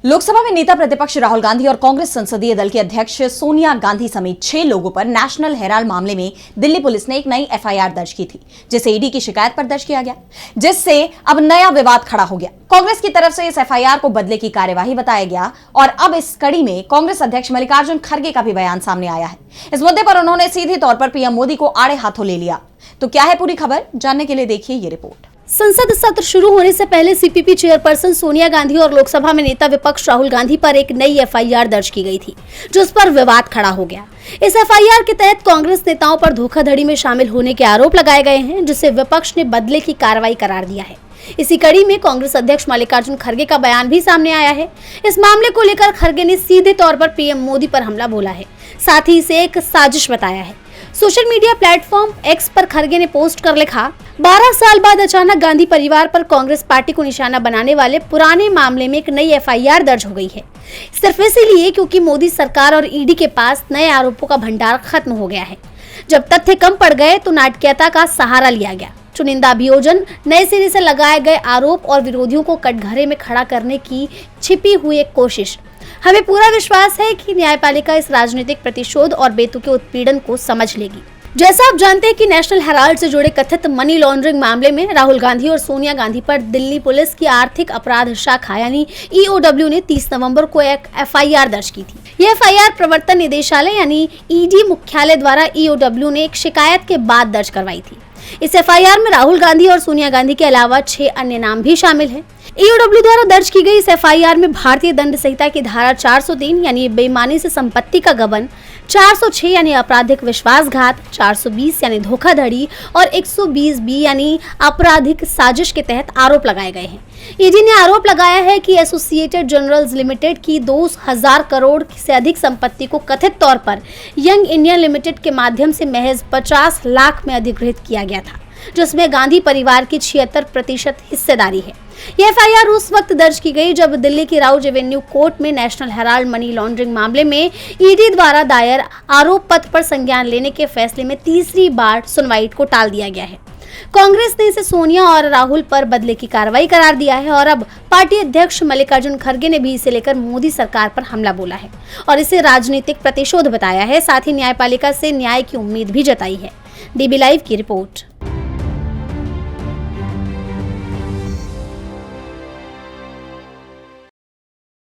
लोकसभा में नेता प्रतिपक्ष राहुल गांधी और कांग्रेस संसदीय दल की अध्यक्ष सोनिया गांधी समेत 6 लोगों पर नेशनल हेराल्ड मामले में दिल्ली पुलिस ने एक नई एफआईआर दर्ज की थी, जिसे ईडी की शिकायत पर दर्ज किया गया, जिससे अब नया विवाद खड़ा हो गया। कांग्रेस की तरफ से इस एफआईआर को बदले की कार्यवाही बताया गया और अब इस कड़ी में कांग्रेस अध्यक्ष मल्लिकार्जुन खड़गे का भी बयान सामने आया है। इस मुद्दे पर उन्होंने सीधे तौर पर पीएम मोदी को आड़े हाथों ले लिया। तो क्या है पूरी खबर, जानने के लिए देखिए ये रिपोर्ट। संसद सत्र शुरू होने से पहले सीपीपी चेयरपर्सन सोनिया गांधी और लोकसभा में नेता विपक्ष राहुल गांधी पर एक नई एफआईआर दर्ज की गई थी, जिस पर विवाद खड़ा हो गया। इस एफआईआर के तहत कांग्रेस नेताओं पर धोखाधड़ी में शामिल होने के आरोप लगाए गए हैं, जिसे विपक्ष ने बदले की कार्रवाई करार दिया है। इसी कड़ी में कांग्रेस अध्यक्ष मल्लिकार्जुन खड़गे का बयान भी सामने आया है। इस मामले को लेकर खड़गे ने सीधे तौर पर पीएम मोदी पर हमला बोला है, साथ ही इसे एक साजिश बताया है। सोशल मीडिया प्लेटफॉर्म एक्स पर खड़गे ने पोस्ट कर लिखा, 12 साल बाद अचानक गांधी परिवार पर कांग्रेस पार्टी को निशाना बनाने वाले पुराने मामले में एक नई एफआईआर दर्ज हो गई है, सिर्फ इसीलिए क्योंकि मोदी सरकार और ईडी के पास नए आरोपों का भंडार खत्म हो गया है। जब तथ्य कम पड़ गए तो नाटकीयता का सहारा लिया गया। चुनिंदा अभियोजन, नए सिरे से लगाए गए आरोप और विरोधियों को कटघरे में खड़ा करने की छिपी हुई एक कोशिश। हमें पूरा विश्वास है कि न्यायपालिका इस राजनीतिक प्रतिशोध और बेतुके उत्पीड़न को समझ लेगी। जैसा आप जानते हैं कि नेशनल हेराल्ड से जुड़े कथित मनी लॉन्ड्रिंग मामले में राहुल गांधी और सोनिया गांधी पर दिल्ली पुलिस की आर्थिक अपराध शाखा यानी ईओडब्ल्यू ने 30 नवंबर को एक एफआईआर दर्ज की थी। यह एफआईआर प्रवर्तन निदेशालय यानी ईडी मुख्यालय द्वारा ईओडब्ल्यू ने एक शिकायत के बाद दर्ज करवाई थी। इस एफआईआर में राहुल गांधी और सोनिया गांधी के अलावा 6 अन्य नाम भी शामिल हैं। ईओडब्ल्यू द्वारा दर्ज की गई इस एफआईआर में भारतीय दंड संहिता की धारा 403 यानी बेईमानी से संपत्ति का गबन, 406 यानी आपराधिक विश्वासघात, 420 यानी धोखाधड़ी और 120 बी यानी आपराधिक साजिश के तहत आरोप लगाए गए हैं। ईडी ने आरोप लगाया है कि एसोसिएटेड जनरल्स लिमिटेड की 2000 करोड़ से अधिक संपत्ति को कथित तौर पर यंग इंडिया लिमिटेड के माध्यम से महज 50 लाख में अधिग्रहित किया गया था, जिसमें गांधी परिवार की 76% हिस्सेदारी है। यह एफआईआर उस वक्त दर्ज की गई जब दिल्ली की राउज एवेन्यू कोर्ट में नेशनल हेराल्ड मनी लॉन्ड्रिंग मामले में ईडी द्वारा दायर आरोप पत्र पर संज्ञान लेने के फैसले में तीसरी बार सुनवाई को टाल दिया गया है। कांग्रेस ने इसे सोनिया और राहुल पर बदले की कार्रवाई करार दिया है और अब पार्टी अध्यक्ष मल्लिकार्जुन खड़गे ने भी इसे लेकर मोदी सरकार पर हमला बोला है और इसे राजनीतिक प्रतिशोध बताया है। साथ ही न्यायपालिका से न्याय की उम्मीद भी जताई है। डीबी लाइव की रिपोर्ट।